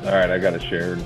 All right, I got it shared.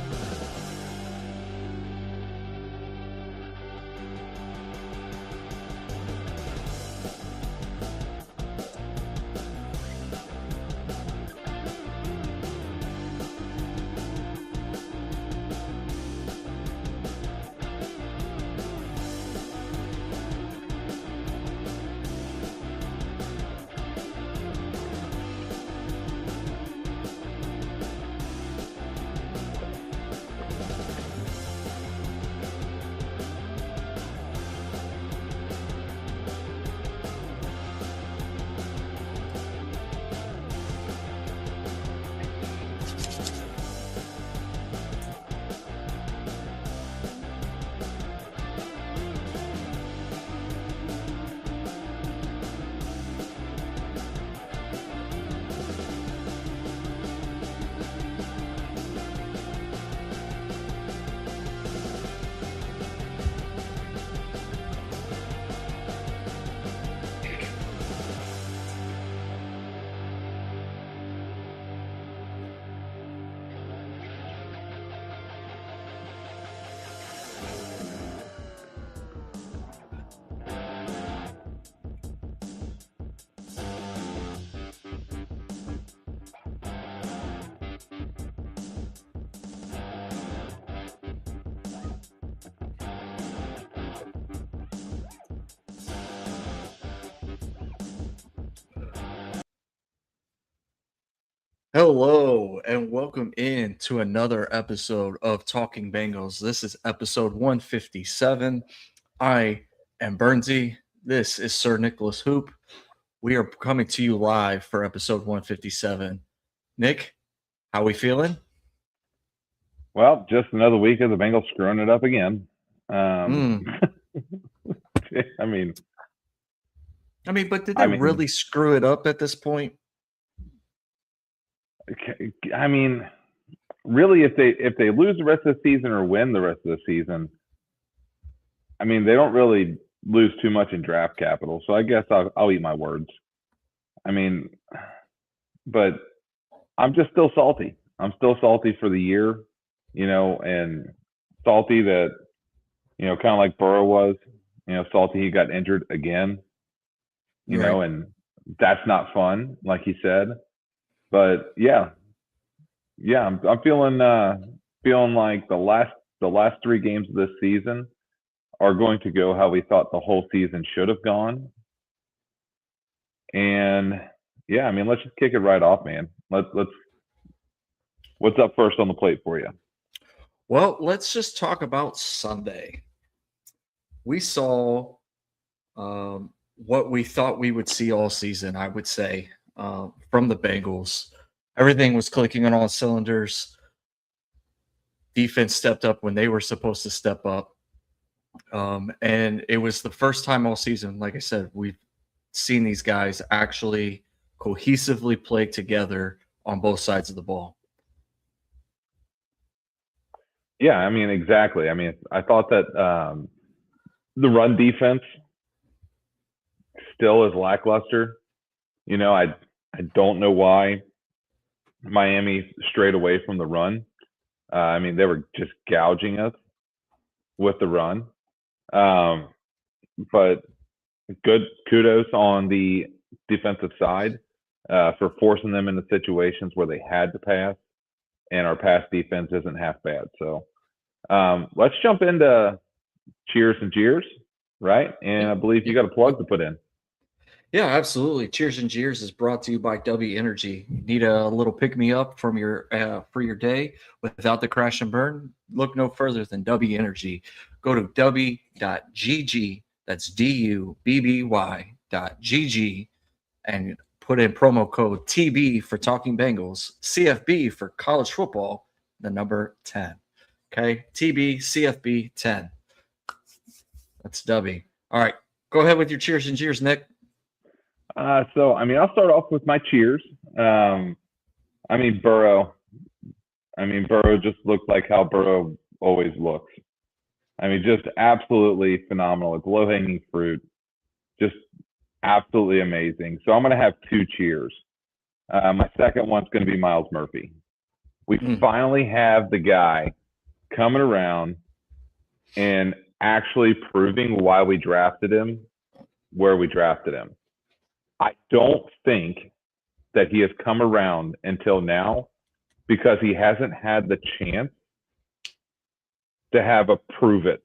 Hello and welcome in to another episode of Talking Bengals. This is episode 157. I am Bernsey. This is Sir Nicholas Hoop. We are coming to you live for episode 157. Nick, how we feeling? Well, just another week of the Bengals screwing it up again. Mm. I mean, but did they really screw it up at this point? Really, if they lose the rest of the season or win the rest of the season, they don't really lose too much in draft capital. So I guess I'll eat my words. But I'm just still salty. I'm still salty for the year, and salty that, kind of like Burrow was, salty he got injured again, Right. and that's not fun, like he said. But yeah, I'm feeling like the last three games of this season are going to go how we thought the whole season should have gone. And yeah, let's just kick it right off, man. Let's what's up first on the plate for you? Well, let's just talk about Sunday. We saw what we thought we would see all season, I would say, from the Bengals. Everything was clicking on all cylinders. Defense stepped up when they were supposed to step up. And it was the first time all season, like I said, we've seen these guys actually cohesively play together on both sides of the ball. Yeah, exactly. I thought that the run defense still is lackluster. I don't know why Miami strayed away from the run. They were just gouging us with the run. But good kudos on the defensive side for forcing them into situations where they had to pass, and our pass defense isn't half bad. So let's jump into Cheers and Jeers, right? And I believe you got a plug to put in. Yeah, absolutely. Cheers and Jeers is brought to you by W Energy. Need a little pick me up from your for your day without the crash and burn? Look no further than W Energy. Go to w.gg. That's DUBBY.GG and put in promo code TB for Talking Bengals, CFB for college football, the number 10. Okay, TB CFB 10. That's W. All right, go ahead with your cheers and jeers, Nick. So I'll start off with my cheers. Burrow. Burrow just looked like how Burrow always looks. Just absolutely phenomenal. It's low-hanging fruit. Just absolutely amazing. So I'm going to have two cheers. My second one's going to be Miles Murphy. We finally have the guy coming around and actually proving why we drafted him where we drafted him. I don't think that he has come around until now because he hasn't had the chance to have a prove it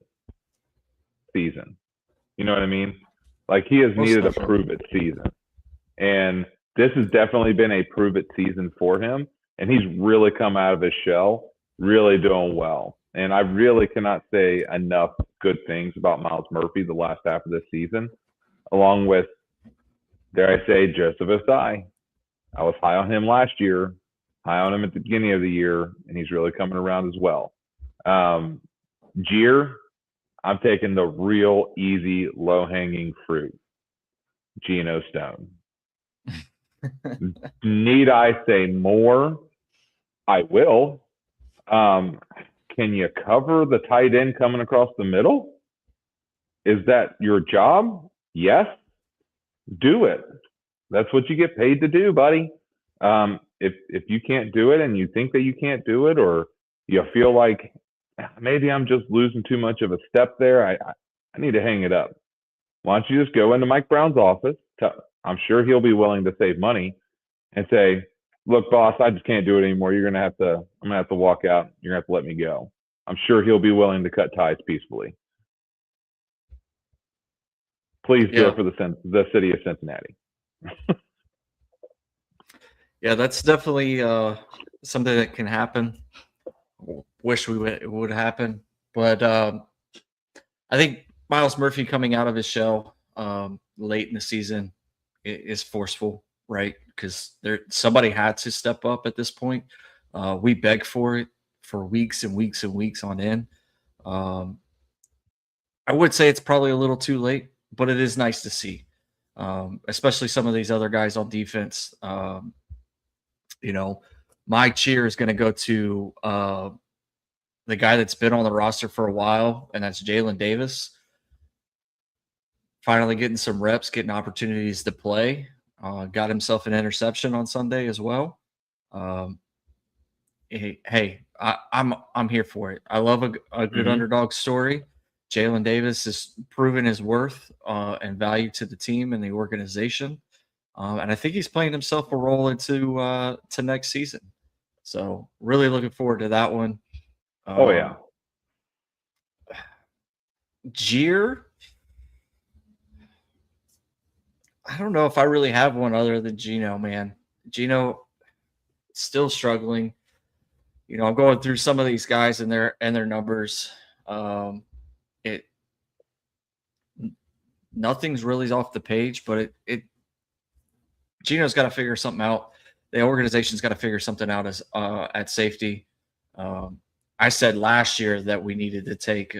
season. You know what I mean? Like he has needed a prove it season. And this has definitely been a prove it season for him. And he's really come out of his shell, really doing well. And I really cannot say enough good things about Myles Murphy the last half of this season, along with, dare I say, Joseph Osai. I was high on him last year, high on him at the beginning of the year, and he's really coming around as well. Jeers, I'm taking the real easy, low-hanging fruit, Geno Stone. Need I say more? I will. Can you cover the tight end coming across the middle? Is that your job? Yes. Do it. That's what you get paid to do, buddy. If you can't do it and you think that you can't do it, or you feel like maybe I'm just losing too much of a step there, I need to hang it up. Why don't you just go into Mike Brown's office? I'm sure he'll be willing to save money and say, look, boss, I just can't do it anymore. I'm going to have to walk out. You're going to have to let me go. I'm sure he'll be willing to cut ties peacefully. Please do it for the city of Cincinnati. Yeah, that's definitely something that can happen. Wish it would happen. But I think Myles Murphy coming out of his shell late in the season is forceful, right? Because somebody had to step up at this point. We begged for it for weeks and weeks and weeks on end. I would say it's probably a little too late, but it is nice to see, especially some of these other guys on defense. My cheer is going to go to the guy that's been on the roster for a while, and that's Jalen Davis. Finally getting some reps, getting opportunities to play. Got himself an interception on Sunday as well. I'm here for it. I love a good underdog story. Jalen Davis has proven his worth and value to the team and the organization. And I think he's playing himself a role into to next season. So really looking forward to that one. Jeers, I don't know if I really have one other than Geno, man. Geno still struggling. I'm going through some of these guys and their numbers. Nothing's really off the page, but Geno's got to figure something out. The organization's got to figure something out as at safety. I said last year that we needed to take,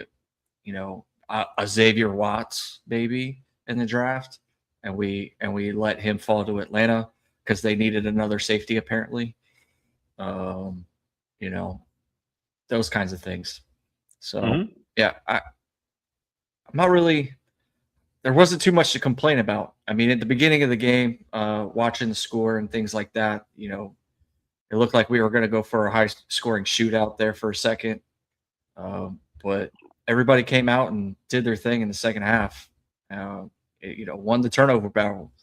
a Xavier Watts maybe in the draft, and we let him fall to Atlanta because they needed another safety apparently. Those kinds of things. So yeah, I'm not really. There wasn't too much to complain about. I mean, at the beginning of the game, watching the score and things like that, it looked like we were going to go for a high-scoring shootout there for a second. But everybody came out and did their thing in the second half. Won the turnover battle.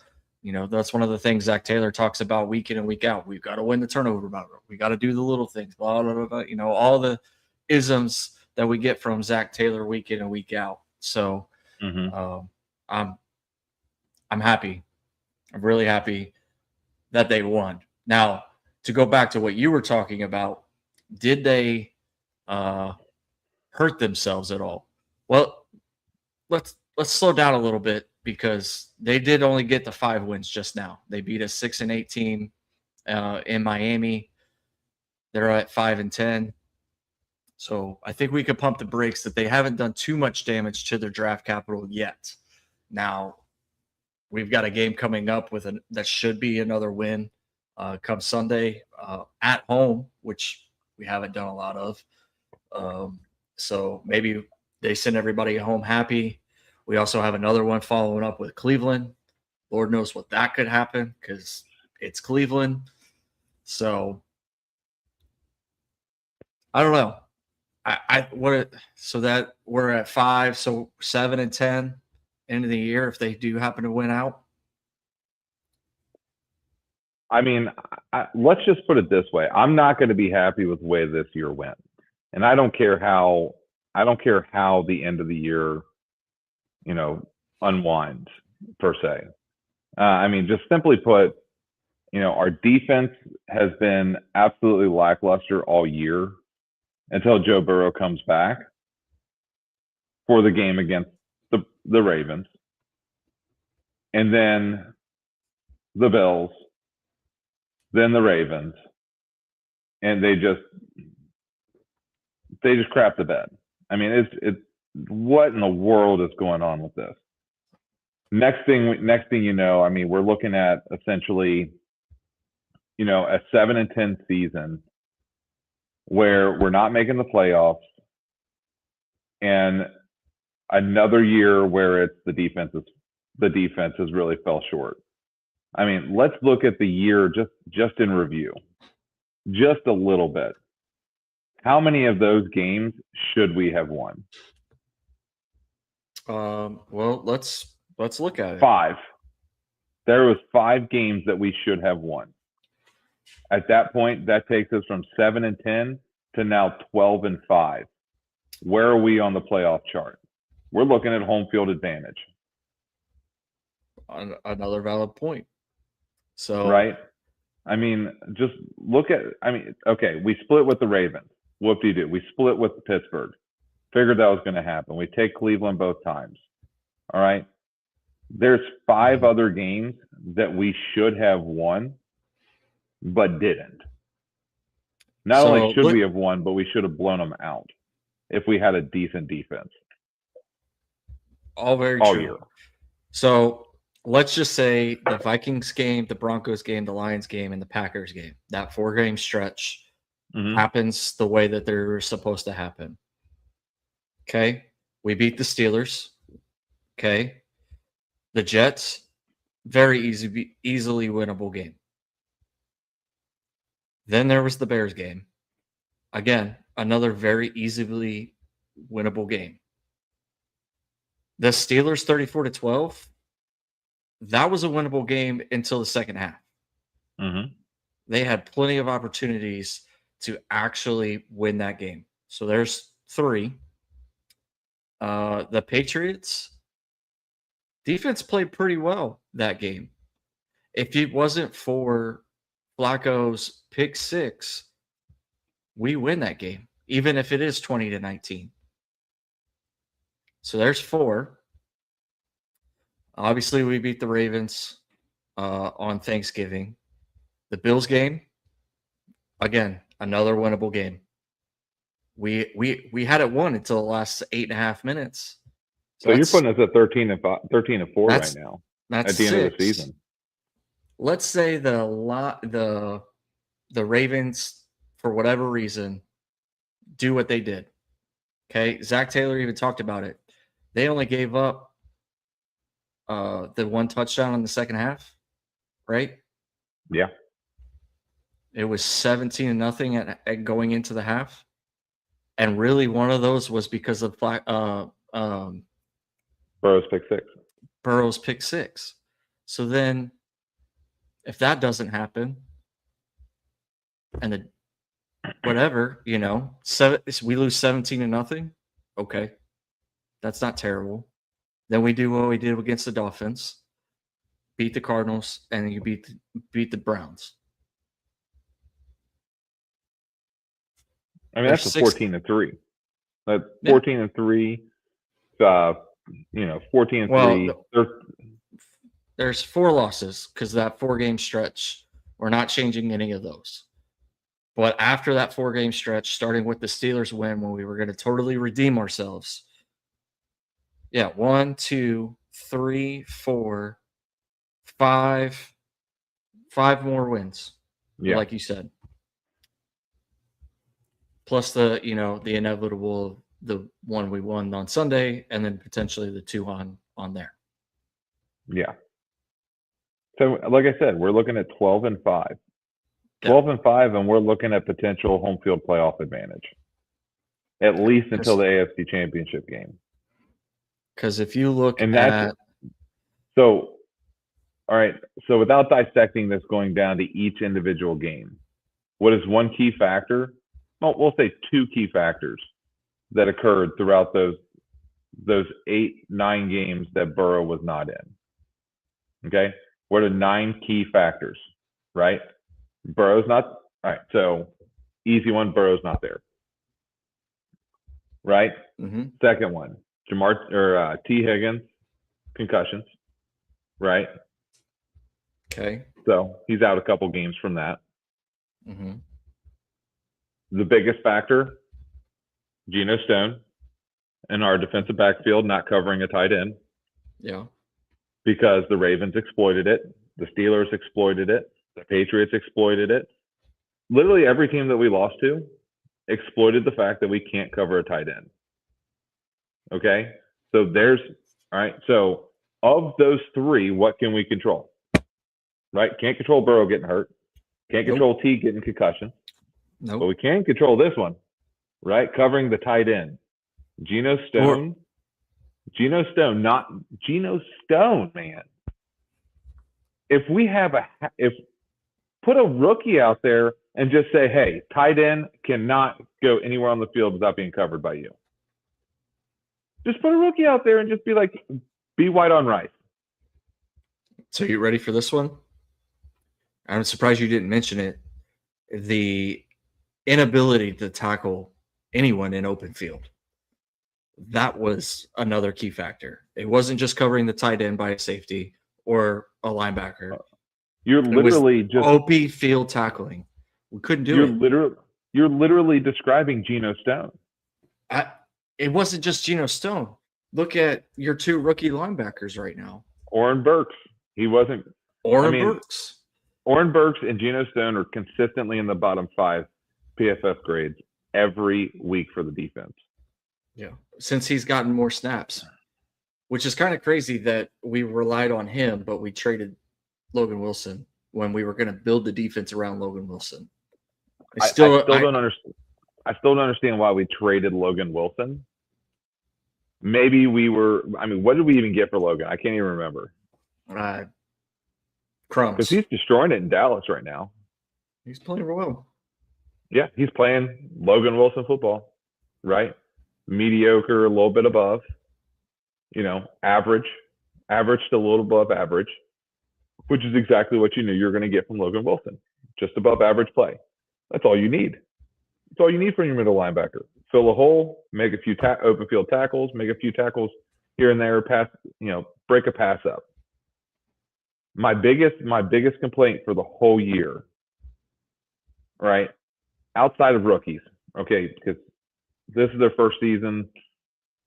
That's one of the things Zach Taylor talks about week in and week out. We've got to win the turnover battle. We got to do the little things. Blah, blah, blah, blah. All the isms that we get from Zach Taylor week in and week out. So I'm happy. I'm really happy that they won. Now, to go back to what you were talking about, did they hurt themselves at all? Well, let's slow down a little bit because they did only get the 5 wins just now. They beat a 6-8 team in Miami. They're at 5-10. So I think we could pump the brakes that they haven't done too much damage to their draft capital yet. Now, we've got a game coming up that should be another win come Sunday at home, which we haven't done a lot of. So maybe they send everybody home happy. We also have another one following up with Cleveland. Lord knows what that could happen because it's Cleveland. So I don't know. So that we're at 5, so 7-10 end of the year if they do happen to win out. I mean, let's just put it this way: I'm not going to be happy with the way this year went, and I don't care how the end of the year, unwinds per se. I mean, just simply put, our defense has been absolutely lackluster all year until Joe Burrow comes back for the game against the Ravens, and then the Bills, then the Ravens, and they just crap the bed. I mean, it's what in the world is going on with this? Next thing you know, I mean, we're looking at essentially, a 7-10 season where we're not making the playoffs, and another year where it's the defense has really fell short. I mean, let's look at the year just in review, just a little bit. How many of those games should we have won? Well, let's look at it. 5. There was 5 games that we should have won. At that point, that takes us from 7-10 to now 12-5. Where are we on the playoff chart? We're looking at home field advantage. Another valid point. So right. I mean, just look at. I mean, okay, we split with the Ravens. Whoop-de-doo. We split with Pittsburgh. Figured that was going to happen. We take Cleveland both times. All right. There's 5 other games that we should have won, but didn't. Not only should we have won, but we should have blown them out if we had a decent defense. All very true. Year. So let's just say the Vikings game, the Broncos game, the Lions game, and the Packers game, that 4-game stretch happens the way that they're supposed to happen. Okay. We beat the Steelers. Okay. The Jets, very easily winnable game. Then there was the Bears game. Again, another very easily winnable game. The Steelers 34-12, that was a winnable game until the second half. They had plenty of opportunities to actually win that game. So there's 3. The Patriots defense played pretty well that game. If it wasn't for Flacco's pick 6, we win that game, even if it is 20-19. So there's 4. Obviously, we beat the Ravens on Thanksgiving. The Bills game, again, another winnable game. We had it won until the last 8.5 minutes. So you're putting us at 13-4 right now. That's at the end of the season. Let's say the Ravens, for whatever reason, do what they did. Okay, Zach Taylor even talked about it. They only gave up the 1 touchdown in the second half, right? Yeah. It was 17-0 at going into the half, and really one of those was because of Burrow's pick 6. So then, if that doesn't happen, and whatever, we lose 17-0. Okay, that's not terrible. Then we do what we did against the Dolphins, beat the Cardinals, and you beat the Browns. I mean, that's a 14-3. 14-3. 14-3. Well, there's 4 losses because that 4-game stretch, we're not changing any of those. But after that 4-game stretch, starting with the Steelers win when we were going to totally redeem ourselves. Yeah, 1, 2, 3, 4, 5 more wins. Yeah. Like you said. Plus the inevitable, the one we won on Sunday, and then potentially the 2 on there. Yeah. So, like I said, we're looking at 12-5. 12-5, and we're looking at potential home field playoff advantage, at least until the AFC Championship game. Because if you look And at so, all right. So without dissecting this, going down to each individual game, what is one key factor? Well, we'll say two key factors that occurred throughout those 8-9 games that Burrow was not in. Okay, what are 9 key factors? Right, Burrow's not. All right, so easy one. Burrow's not there. Right. Second one, T. Higgins concussions. Right. Okay. So he's out a couple games from that. Mm-hmm. The biggest factor, Geno Stone in our defensive backfield not covering a tight end. Yeah. Because the Ravens exploited it. The Steelers exploited it. The Patriots exploited it. Literally every team that we lost to exploited the fact that we can't cover a tight end. Okay? So all right. So of those 3, what can we control? Right? Can't control Burrow getting hurt. Can't control T getting concussion. But we can control this one, right? Covering the tight end. Geno Stone, not Geno Stone, man. If put a rookie out there and just say, hey, tight end cannot go anywhere on the field without being covered by you. Just put a rookie out there and just be like, be white on rice. So you ready for this one? I'm surprised you didn't mention it. The inability to tackle anyone in open field. That was another key factor. It wasn't just covering the tight end by a safety or a linebacker. You're literally just OP field tackling. We couldn't do it. You're literally describing Geno Stone. It wasn't just Geno Stone. Look at your 2 rookie linebackers right now. Oren Burks. He wasn't. Burks. Oren Burks and Geno Stone are consistently in the bottom 5 PFF grades every week for the defense. Yeah, since he's gotten more snaps, which is kind of crazy that we relied on him, but we traded Logan Wilson when we were going to build the defense around Logan Wilson. I still don't understand. I still don't understand why we traded Logan Wilson. Maybe we were. I mean, what did we even get for Logan? I can't even remember. Crumbs. Because he's destroying it in Dallas right now. He's playing well. Yeah, he's playing Logan Wilson football, right? Mediocre, a little bit above, average to a little above average, which is exactly what you knew you're going to get from Logan Wilson. Just above average play. That's all you need. That's all you need from your middle linebacker. Fill a hole, make a few open field tackles, make a few tackles here and there, break a pass up. My biggest complaint for the whole year, right? Outside of rookies, okay, because this is their first season.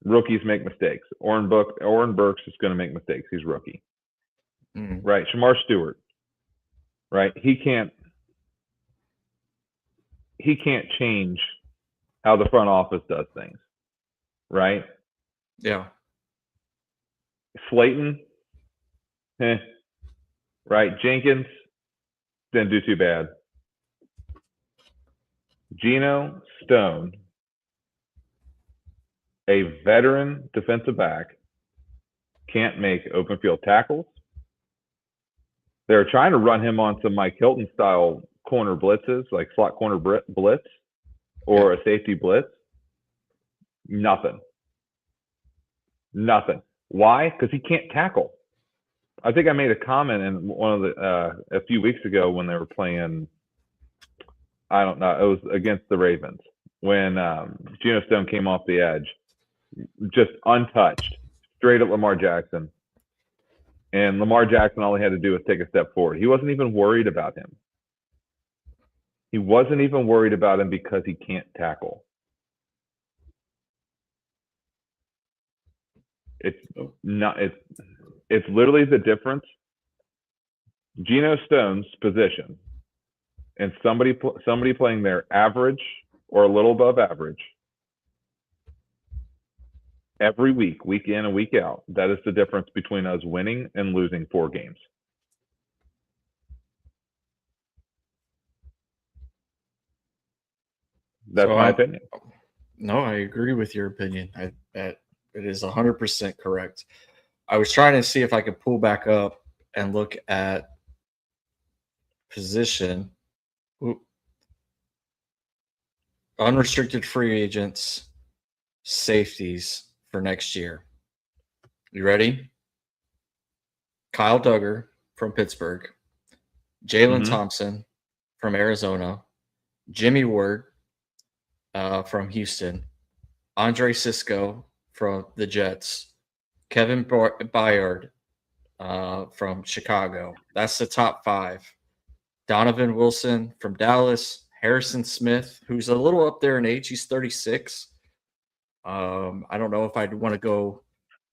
Rookies make mistakes. Oren Burks is going to make mistakes. He's rookie. Right? Shamar Stewart, right? He can't change how the front office does things, right? Yeah. Slayton, right? Jenkins didn't do too bad. Geno Stone, a veteran defensive back, can't make open field tackles. They're trying to run him on some Mike Hilton style corner blitzes, like slot corner blitz or a safety blitz. Nothing. Why? Because he can't tackle. I think I made a comment in one of the a few weeks ago when they were playing. I don't know. It was against the Ravens when Geno Stone came off the edge, just untouched, straight at Lamar Jackson. And Lamar Jackson, all he had to do was take a step forward. He wasn't even worried about him. He wasn't even worried about him because he can't tackle. It's literally the difference. Geno Stone's position and somebody playing their average or a little above average every week, week in and week out. That is the difference between us winning and losing 4 games. That's my opinion. No, I agree with your opinion. It is 100% correct. I was trying to see if I could pull back up and look at position. Oop. Unrestricted free agents, safeties for next year. You ready? Kyle Duggar from Pittsburgh, Jalen Thompson from Arizona, Jimmy Ward from Houston, Andre Sisco from the Jets, Kevin Byard from Chicago. That's the top 5. Donovan Wilson from Dallas, Harrison Smith, who's a little up there in age. He's 36. I don't know if I'd want to go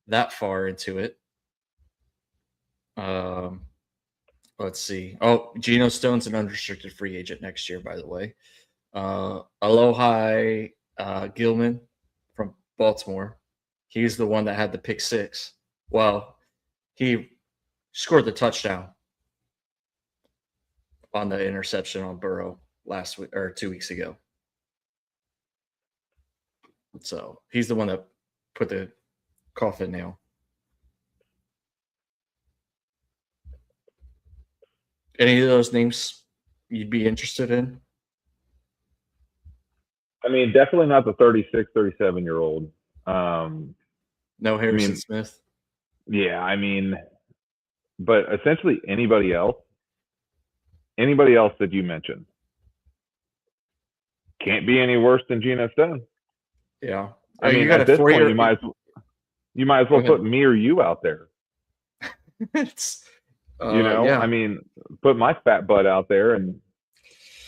that far into it. Let's see. Oh, Geno Stone's an unrestricted free agent next year, by the way. Alohi Gilman from Baltimore. He's the one that had the pick 6. Well, he scored the touchdown on the interception on Burrow last week or 2 weeks ago. So he's the one that put the coffin nail. Any of those names you'd be interested in? I mean, definitely not the 36, 37-year-old. No Harrison Smith? Yeah, I mean, but essentially anybody else that you mentioned can't be any worse than Geno Stone. Yeah. I mean, at this point, you might as well put me or you out there. It's, yeah. I mean, put my fat butt out there and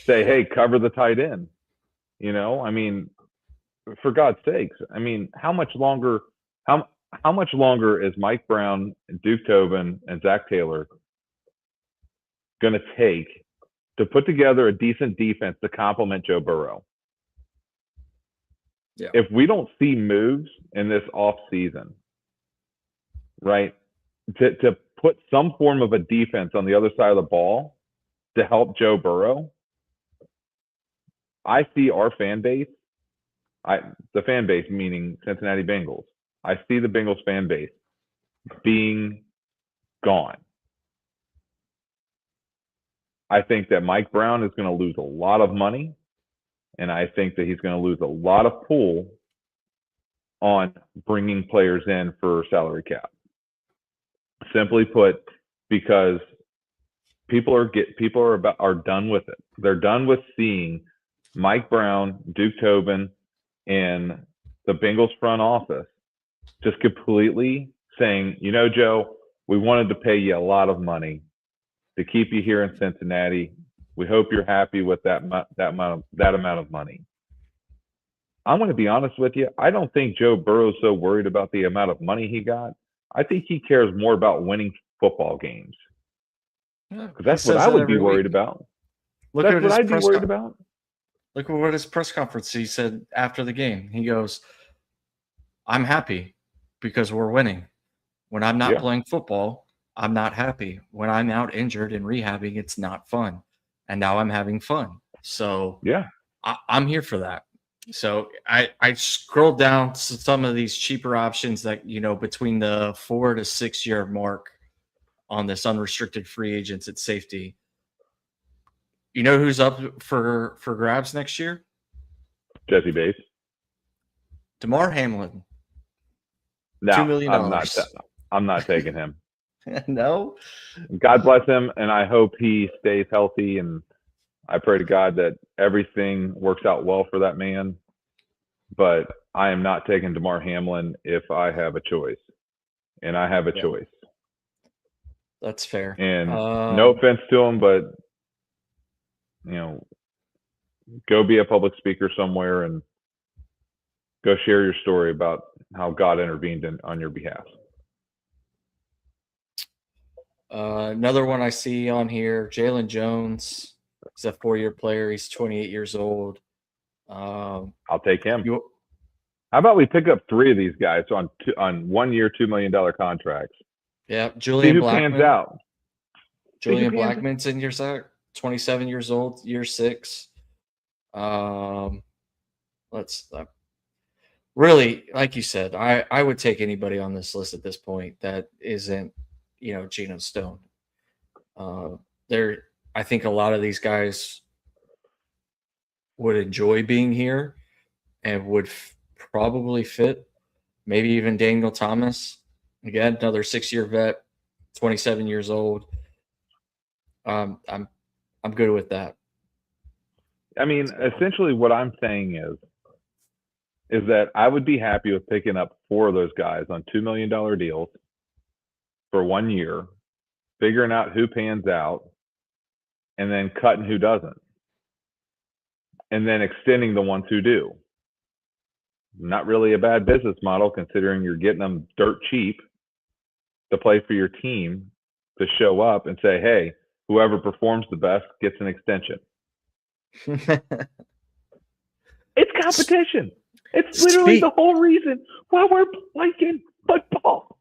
say, hey, cover the tight end. I mean, for God's sakes, I mean, how much longer is Mike Brown, Duke Tobin, and Zach Taylor going to take to put together a decent defense to complement Joe Burrow? Yeah. If we don't see moves in this off season, right, to put some form of a defense on the other side of the ball to help Joe Burrow, I see our fan base, the fan base meaning Cincinnati Bengals, I see the Bengals fan base being gone. I think that Mike Brown is going to lose a lot of money, and I think that he's going to lose a lot of pull on bringing players in for salary cap. Simply put, because people are done with it. They're done with seeing Mike Brown, Duke Tobin, and the Bengals front office just completely saying, Joe, we wanted to pay you a lot of money to keep you here in Cincinnati. We hope you're happy with that amount of money. I'm going to be honest with you. I don't think Joe Burrow's so worried about the amount of money he got. I think he cares more about winning football games. Because that's what I would be worried about. That's what I'd be worried about. Look at what his press conference he said after the game. He goes, I'm happy because we're winning. When I'm not playing football, I'm not happy. When I'm out injured and rehabbing, it's not fun. And now I'm having fun. So yeah, I'm here for that. So I scrolled down to some of these cheaper options that, between the 4 to 6 year mark on this unrestricted free agents at safety. You know who's up for grabs next year? Jesse Bates. DeMar Hamlin. No, $2 million. I'm not taking him. No? God bless him, and I hope he stays healthy, and I pray to God that everything works out well for that man. But I am not taking DeMar Hamlin if I have a choice. And I have a choice. That's fair. And no offense to him, but, go be a public speaker somewhere and go share your story about how God intervened on your behalf. Another one I see on here, Jalen Jones. He's a 4-year player. He's 28 years old. I'll take him. How about we pick up 3 of these guys on 1 year, $2 million contracts? Yeah, Julian Blackmon. Pans out. Julian Blackmon's in year 27 years old, year 6. let's really, like you said, I would take anybody on this list at this point that isn't, Geno Stone. Uh, there, I think a lot of these guys would enjoy being here and would probably fit. Maybe even Daniel Thomas, again, another 6-year vet, 27 years old. I'm good with that. I mean, essentially, what I'm saying is that I would be happy with picking up 4 of those guys on $2 million deals for 1 year, figuring out who pans out, and then cutting who doesn't, and then extending the ones who do. Not really a bad business model considering you're getting them dirt cheap to play for your team, to show up and say, hey, whoever performs the best gets an extension. It's competition. It's literally the whole reason why we're playing football.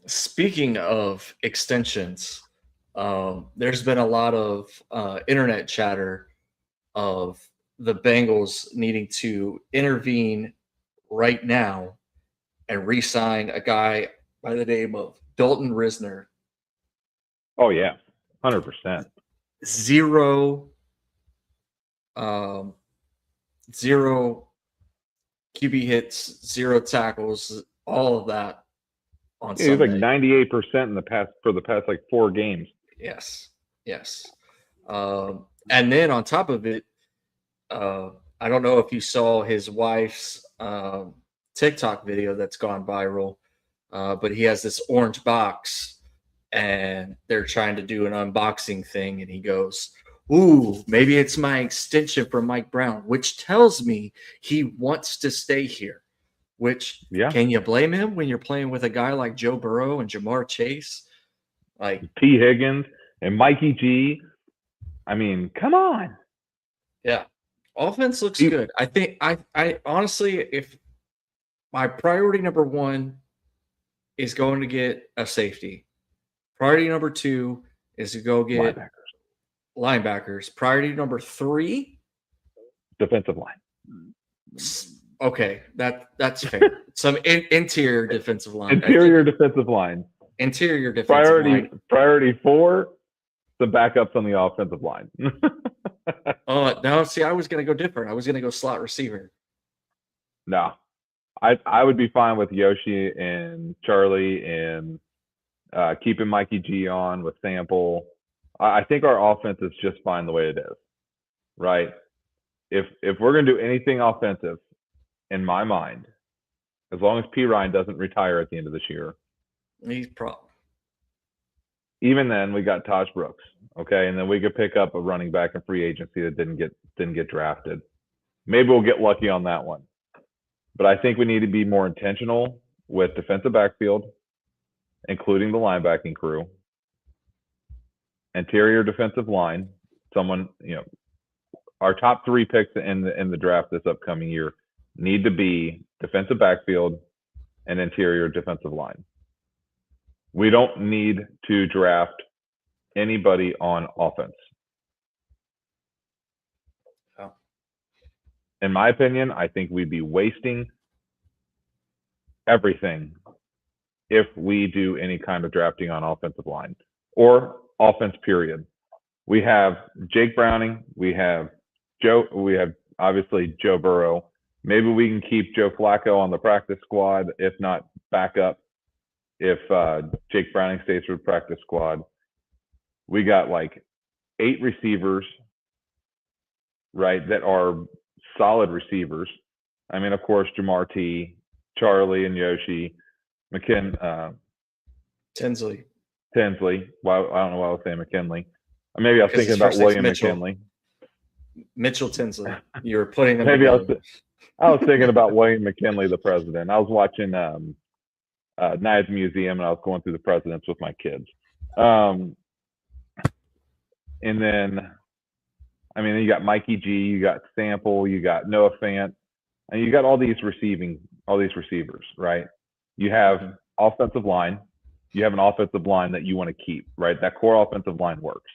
Speaking of extensions, there's been a lot of internet chatter of the Bengals needing to intervene right now and re-sign a guy by the name of Dalton Risner. Oh yeah, 100%. Zero QB hits, 0 tackles, all of that on Sunday. He was like 98% for the past like 4 games. Yes. And then on top of it, I don't know if you saw his wife's TikTok video that's gone viral, but he has this orange box and they're trying to do an unboxing thing. And he goes, ooh, maybe it's my extension from Mike Brown, which tells me he wants to stay here. Which, can you blame him when you're playing with a guy like Joe Burrow and Jamar Chase? Like T. Higgins and Mikey G. I mean, come on. Yeah. Offense looks good. I think I honestly, if my priority number 1 is going to get a safety, priority number 2 is to go get linebackers. Priority number 3, defensive line. Okay, that's fair. Some interior defensive line. Interior defensive line. Interior defensive line. Priority 4, the backups on the offensive line. No, see, I was going to go different. I was going to go slot receiver. No, I would be fine with Yoshi and Charlie and keeping Mikey G on with Sample. I think our offense is just fine the way it is, right? If we're going to do anything offensive, in my mind, as long as P. Ryan doesn't retire at the end of this year, he's probably. Even then, we got Taj Brooks, okay, and then we could pick up a running back in free agency that didn't get drafted. Maybe we'll get lucky on that one, but I think we need to be more intentional with defensive backfield, including the linebacking crew, interior defensive line. Someone, our top 3 picks in the draft this upcoming year need to be defensive backfield and interior defensive line. We don't need to draft anybody on offense. Oh. In my opinion, I think we'd be wasting everything if we do any kind of drafting on offensive line or offense, period. We have Jake Browning. We have obviously Joe Burrow. Maybe we can keep Joe Flacco on the practice squad, if not back up, if Jake Browning stays for the practice squad. We got like 8 receivers, right, that are solid receivers. I mean, of course, Jamar T, Charlie and Yoshi, Tinsley. Well, I don't know why I was saying McKinley. Maybe I was thinking about William McKinley. Mitchell Tinsley. You were putting them Maybe I was thinking about William McKinley, the president. I was watching Night at the Museum, and I was going through the presidents with my kids. And then, I mean, you got Mikey G, you got Sample, you got Noah Fant, and you got all these receivers, right? You have offensive line. You have an offensive line that you want to keep, right? That core offensive line works.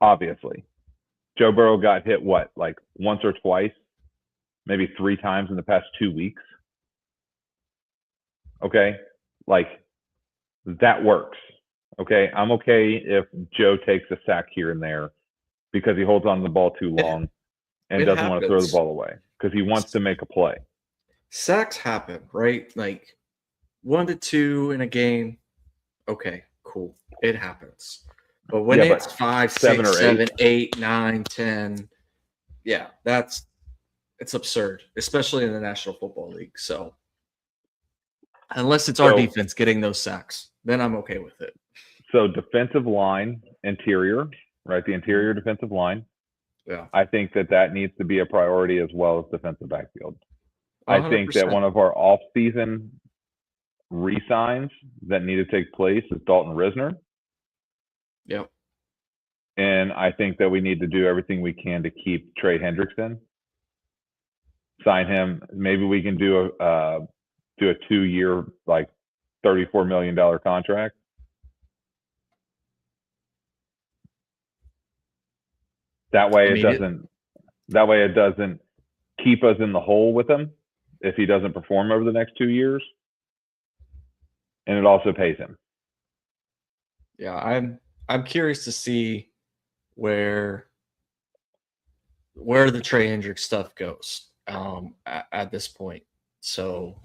Obviously. Joe Burrow got hit, like once or twice maybe 3 times in the past 2 weeks. Okay, like that works. Okay, I'm okay if Joe takes a sack here and there because he holds on to the ball too long and It doesn't want to throw the happens. ball away because he wants to make a play. Sacks happen, right? Like 1 to 2 in a game. Okay, cool. It happens. But when Yeah, it's but 5, 7 6, or 8. 7, 8, 9, 10, yeah, it's absurd, especially in the National Football League. So unless it's our So defense getting those sacks, then I'm okay with it. so defensive line, interior, right? The interior defensive line. Yeah. I think that needs to be a priority as well as defensive backfield. I think that 100%. one of our off-season re-signs that need to take place is Dalton Risner. Yep. And I think that we need to do everything we can to keep Trey Hendrickson. Sign him. Maybe we can do a 2-year, like $34 million contract. That way it doesn't keep us in the hole with him if he doesn't perform over the next 2 years. And it also pays him. Yeah, I'm curious to see where the Trey Hendricks stuff goes at this point. So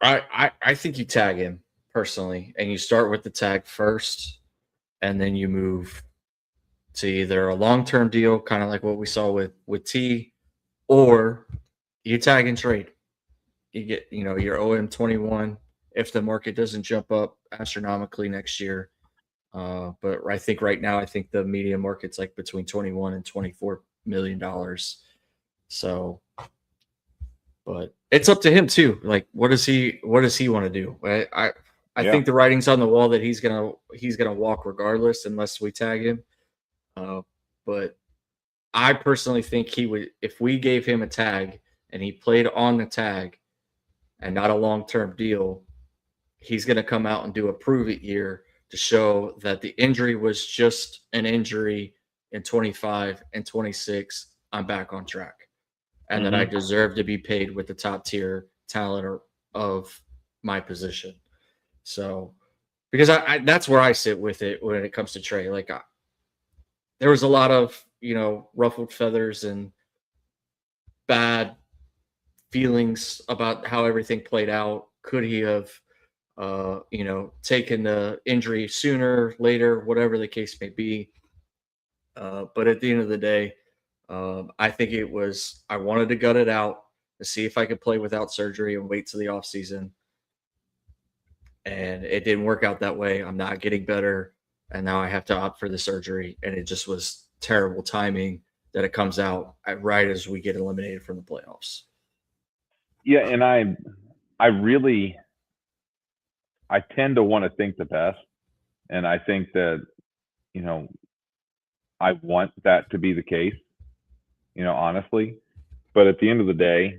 I think you tag him personally, and you start with the tag first, and then you move to either a long-term deal, kind of like what we saw with T, or you tag and trade. You get, your OM 21 if the market doesn't jump up astronomically next year. But I think right now, I think the media market's like between 21 and $24 million. So, but it's up to him too. Like, what does he want to do? I think the writing's on the wall that he's gonna walk regardless unless we tag him. But I personally think he would, if we gave him a tag and he played on the tag and not a long-term deal, he's going to come out and do a prove it year to show that the injury was just an injury in 25 and 26. I'm back on track. And that I deserve to be paid with the top tier talent of my position. So, because I that's where I sit with it when it comes to Trey. Like, there was a lot of, ruffled feathers and bad feelings about how everything played out. Could he have, taken the injury sooner, later, whatever the case may be? But at the end of the day, I think I wanted to gut it out to see if I could play without surgery and wait till the off season. And it didn't work out that way. I'm not getting better. And now I have to opt for the surgery. And it just was terrible timing that it comes out right as we get eliminated from the playoffs. Yeah, and I tend to want to think the best. And I think that, I want that to be the case, honestly. But at the end of the day,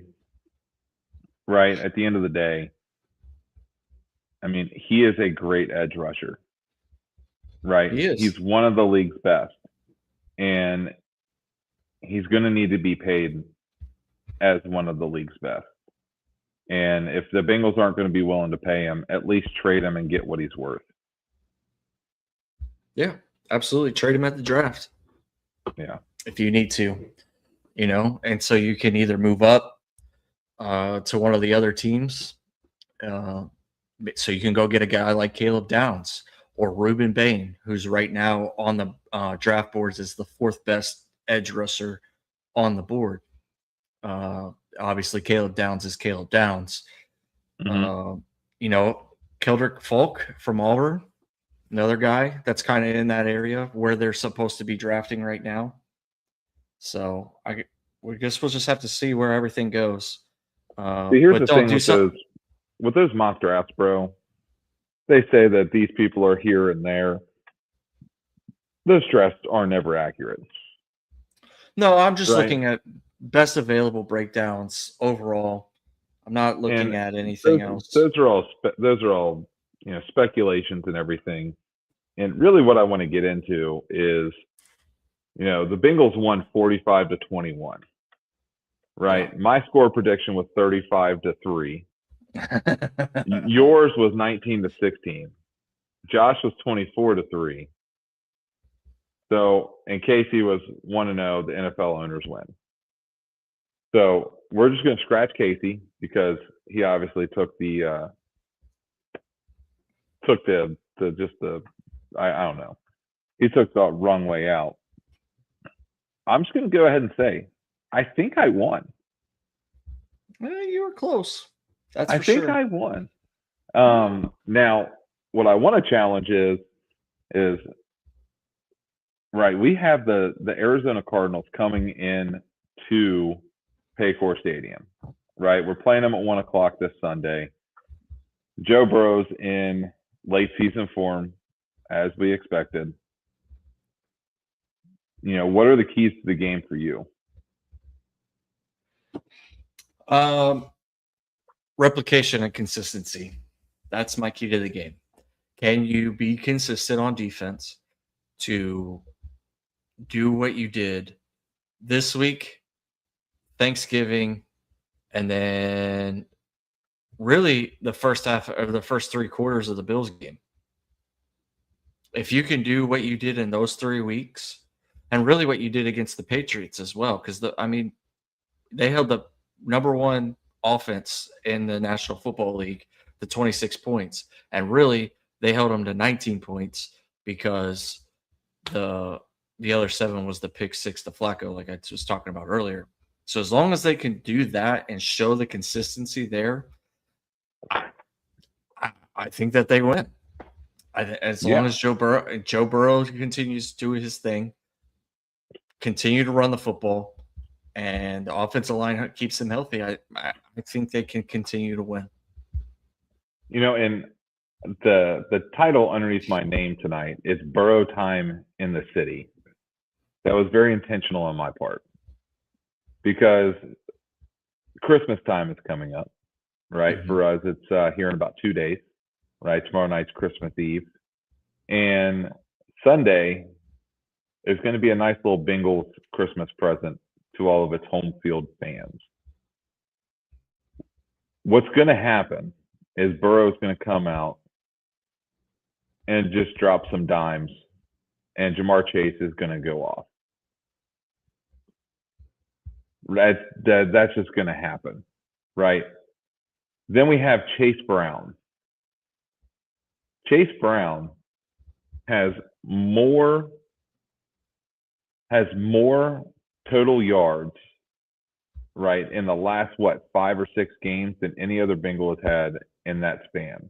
right, I mean, he is a great edge rusher, right? He is. He's one of the league's best. And he's going to need to be paid as one of the league's best. And if the Bengals aren't going to be willing to pay him, at least trade him and get what he's worth. Yeah, absolutely. Trade him at the draft. Yeah. If you need to, and so you can either move up to one of the other teams. So you can go get a guy like Caleb Downs or Ruben Bain, who's right now on the draft boards as the 4th best edge rusher on the board. Obviously, Caleb Downs is Caleb Downs. Keldrick Falk from Auburn, another guy that's kind of in that area where they're supposed to be drafting right now. So I guess we'll just have to see where everything goes. Here's the thing with those mock drafts, bro. They say that these people are here and there. Those drafts are never accurate. No, I'm just looking at best available breakdowns overall. I'm not looking at anything else. Those are all speculations and everything. And really what I want to get into is The Bengals won 45-21. Right. Yeah. My score prediction was 35-3. Yours was 19-16. Josh was 24-3. So, and Casey was 1-0. The NFL owners win. So we're just going to scratch Casey because he obviously took the I don't know. He took the wrong way out. I'm just going to go ahead and say, I think I won. You were close. That's I for think sure. I won. Now, what I want to challenge is right. We have the Arizona Cardinals coming in to Paycor Stadium. Right, we're playing them at 1:00 this Sunday. Joe Burrow's in late season form, as we expected. What are the keys to the game for you? Replication and consistency. That's my key to the game. Can you be consistent on defense to do what you did this week, Thanksgiving, and then really the first half or the first 3 quarters of the Bills game? If you can do what you did in those 3 weeks, and really what you did against the Patriots as well, because they held the number 1 offense in the National Football League to 26 points, and really they held them to 19 points because the other 7 was the pick 6 to Flacco, like I was talking about earlier. So as long as they can do that and show the consistency there, I think that they win. As long as Joe Burrow continues to do his thing, continue to run the football, and the offensive line keeps them healthy, I think they can continue to win. And the title underneath my name tonight is Burrow Time in the City. That was very intentional on my part because Christmas time is coming up, right? Mm-hmm. For us, it's here in about 2 days, right? Tomorrow night's Christmas Eve. And Sunday is going to be a nice little Bengals Christmas present to all of its home field fans. What's going to happen is Burrow's going to come out and just drop some dimes, and Jamar Chase is going to go off. That's just going to happen, right? Then we have Chase Brown. Chase Brown has more total yards, right, in the last 5 or 6 games than any other Bengal has had in that span.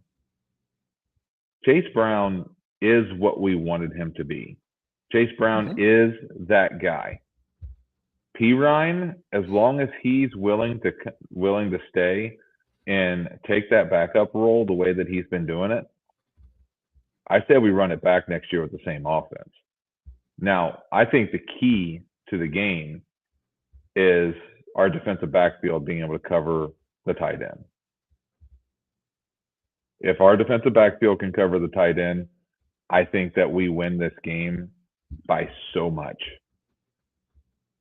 Chase Brown is what we wanted him to be. Chase Brown is that guy. Pirine, as long as he's willing to stay and take that backup role the way that he's been doing it, I say we run it back next year with the same offense. Now, I think the key to the game is our defensive backfield being able to cover the tight end. If our defensive backfield can cover the tight end, I think that we win this game by so much.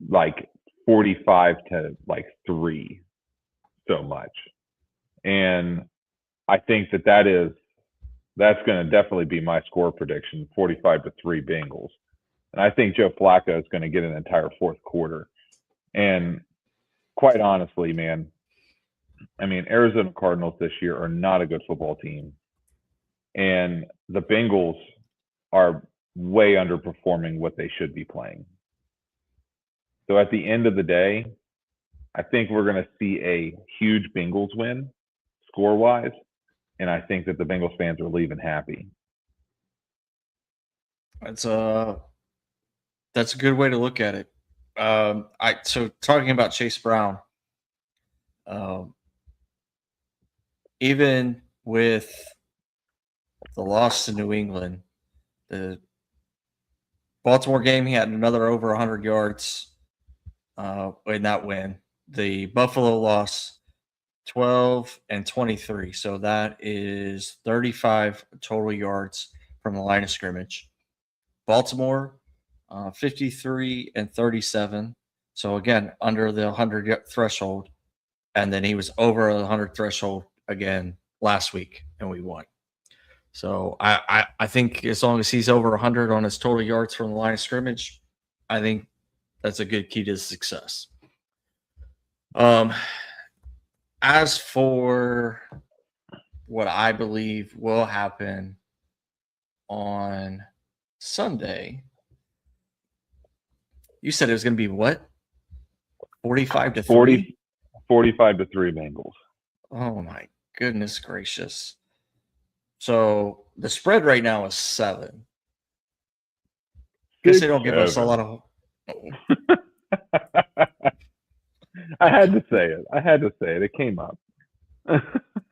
Like 45-3, so much. And I think that's going to definitely be my score prediction, 45-3 Bengals. And I think Joe Flacco is going to get an entire fourth quarter. And quite honestly, man, I mean, Arizona Cardinals this year are not a good football team. And the Bengals are way underperforming what they should be playing. So at the end of the day, I think we're going to see a huge Bengals win score-wise. And I think that the Bengals fans are leaving happy. That's a good way to look at it. So talking about Chase Brown, even with the loss to New England, the Baltimore game, he had another over 100 yards in that win. The Buffalo loss, 12 and 23. So that is 35 total yards from the line of scrimmage. Baltimore, 53 and 37. So again, under the 100 threshold. And then he was over the 100 threshold again last week, and we won. So I think as long as he's over 100 on his total yards from the line of scrimmage, I think that's a good key to success. As for what I believe will happen on Sunday, you said it was going to be what? 45 to 3? 45 to 3 Bengals. Oh my goodness gracious. So the spread right now is 7. Guess they don't give us a lot of. I had to say it. It came up.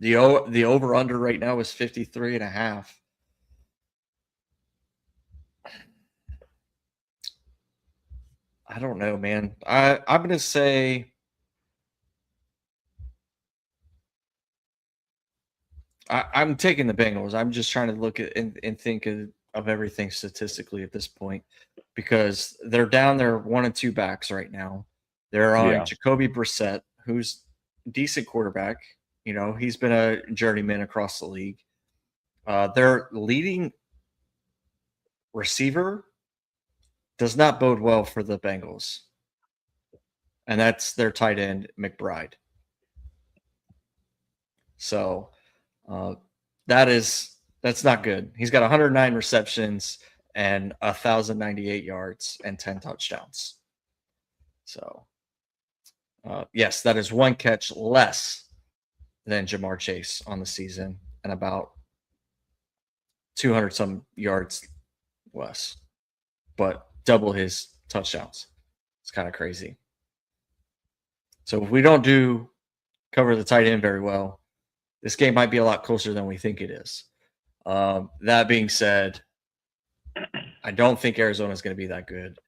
The over under right now is 53 and a half. I don't know, man. I'm going to say I'm taking the Bengals. I'm just trying to look at and think of everything statistically at this point because they're down their 1 and 2 backs right now. They're on Jacoby Brissett, who's a decent quarterback. You know, he's been a journeyman across the league. Their leading receiver does not bode well for the Bengals. And that's their tight end, McBride. So that's not good. He's got 109 receptions and 1,098 yards and 10 touchdowns. So, yes, that is 1 catch less than Jamar Chase on the season and about 200 some yards less, but double his touchdowns. It's kind of crazy. So if we don't cover the tight end very well, this game might be a lot closer than we think it is. That being said, I don't think Arizona is going to be that good.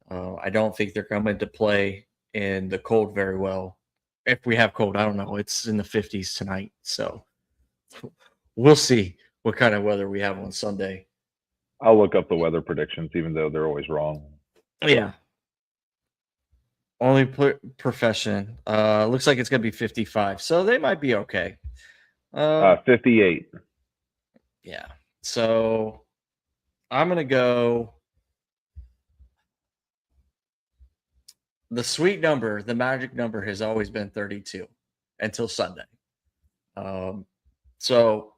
I don't think they're coming to play in the cold very well. If we have cold, I don't know. It's in the 50s tonight. So we'll see what kind of weather we have on Sunday. I'll look up the weather predictions, even though they're always wrong. Yeah. Only profession. Looks like it's going to be 55. So they might be okay. 58. Yeah. So I'm going to go. The sweet number, the magic number has always been 32 until Sunday. So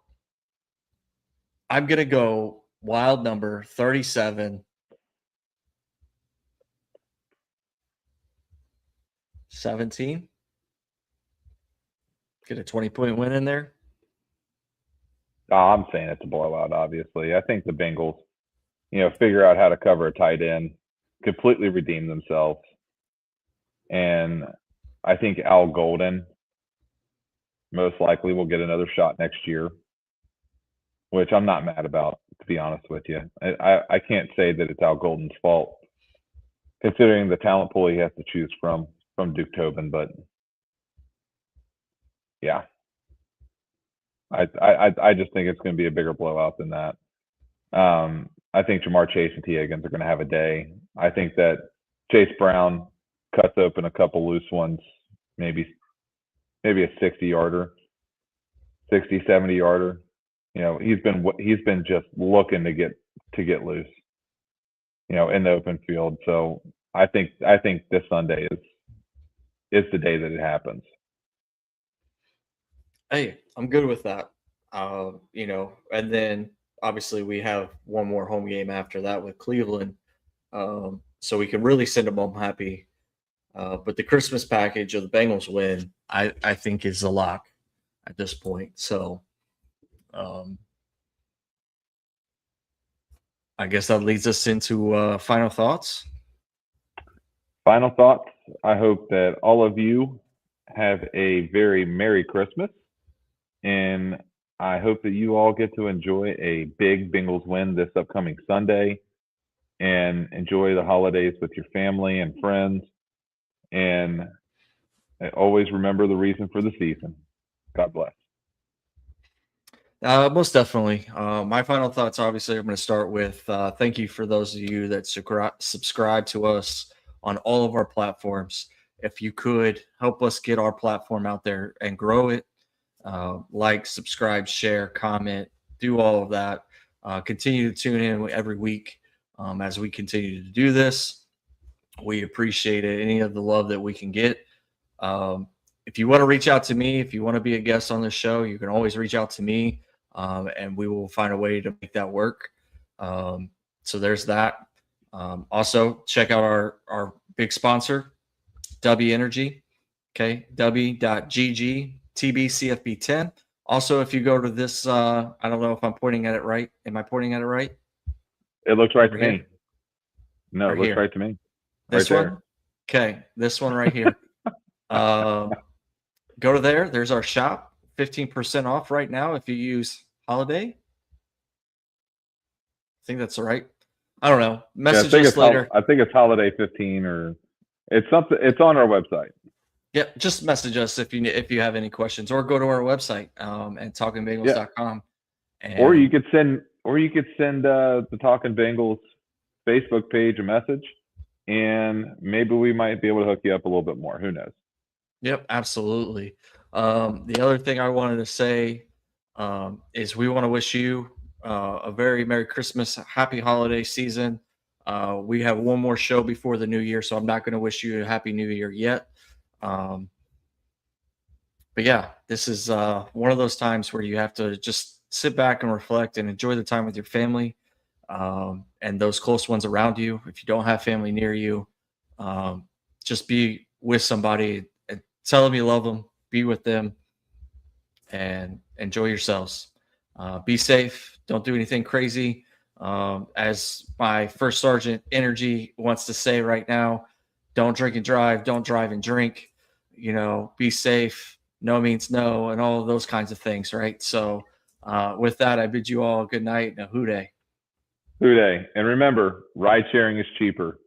I'm going to go wild number 37. 17. Get a 20-point win in there. I'm saying it's a blowout, obviously. I think the Bengals, figure out how to cover a tight end, completely redeem themselves. And I think Al Golden most likely will get another shot next year, which I'm not mad about, to be honest with you. I can't say that it's Al Golden's fault, considering the talent pool he has to choose from Duke Tobin, but yeah. I just think it's going to be a bigger blowout than that. I think Jamar Chase and T. Higgins are going to have a day. I think that Chase Brown cuts open a couple loose ones, maybe a 60-yarder, 60, 70-yarder. He's been just looking to get loose, in the open field. So I think this Sunday is the day that it happens. Hey, I'm good with that. And then obviously we have one more home game after that with Cleveland. So we can really send them home happy. But the Christmas package of the Bengals win, I think is a lock at this point. So I guess that leads us into final thoughts. Final thoughts. I hope that all of you have a very Merry Christmas. And I hope that you all get to enjoy a big Bengals win this upcoming Sunday and enjoy the holidays with your family and friends. And always remember the reason for the season. God bless. Most definitely. My final thoughts, obviously, I'm going to start with thank you for those of you that subscribe to us on all of our platforms. If you could help us get our platform out there and grow it, like, subscribe, share, comment, do all of that. Continue to tune in every week as we continue to do this. We appreciate it. Any of the love that we can get. Um, if you want to reach out to me, if you want to be a guest on the show, you can always reach out to me, and we will find a way to make that work. So there's that. Also, check out our big sponsor, W Energy. Okay, w.ggtbcfb10. Also, if you go to this, I don't know if I'm pointing at it right. Am I pointing at it right? It looks right to Right here? me. No, Right it looks here. right to me. This Right one? there. Okay, this one right here. Go to there. There's our shop. 15% off right now if you use Holiday. I think that's right. I don't know. Yeah, Message us later. I think it's holiday 15 or it's something. It's on our website. Yeah, just message us if you have any questions, or go to our website and Yeah. talknbengals.com. Or you And could send the Talking Bengals Facebook page a message, and maybe we might be able to hook you up a little bit more. Who knows? yep, absolutely. The other thing I wanted to say is we want to wish you a very Merry Christmas, Happy Holiday season. We have one more show before the new year, so I'm not going to wish you a Happy New Year yet. But yeah, this is one of those times where you have to just sit back and reflect and enjoy the time with your family and those close ones around you. If you don't have family near you, just be with somebody and tell them you love them, be with them, and enjoy yourselves. Be safe. Don't do anything crazy. As my first sergeant energy wants to say right now, don't drink and drive. Don't drive and drink. Be safe. No means no, and all of those kinds of things, right? So, with that, I bid you all good night and a hooday. Hooday. And remember, ride sharing is cheaper.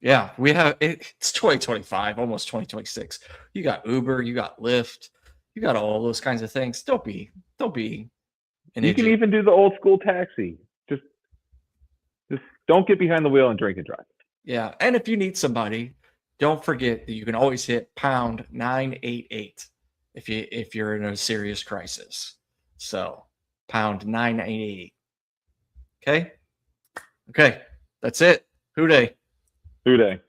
Yeah, we have it's 2025, almost 2026. You got Uber, you got Lyft, you got all those kinds of things. Don't be an You can idiot. even do the old school taxi. Just don't get behind the wheel and drink and drive. Yeah, and if you need somebody, don't forget that you can always hit pound 988 if you're in a serious crisis. So pound 988. Okay. Okay, that's it. Hooday. Hooday.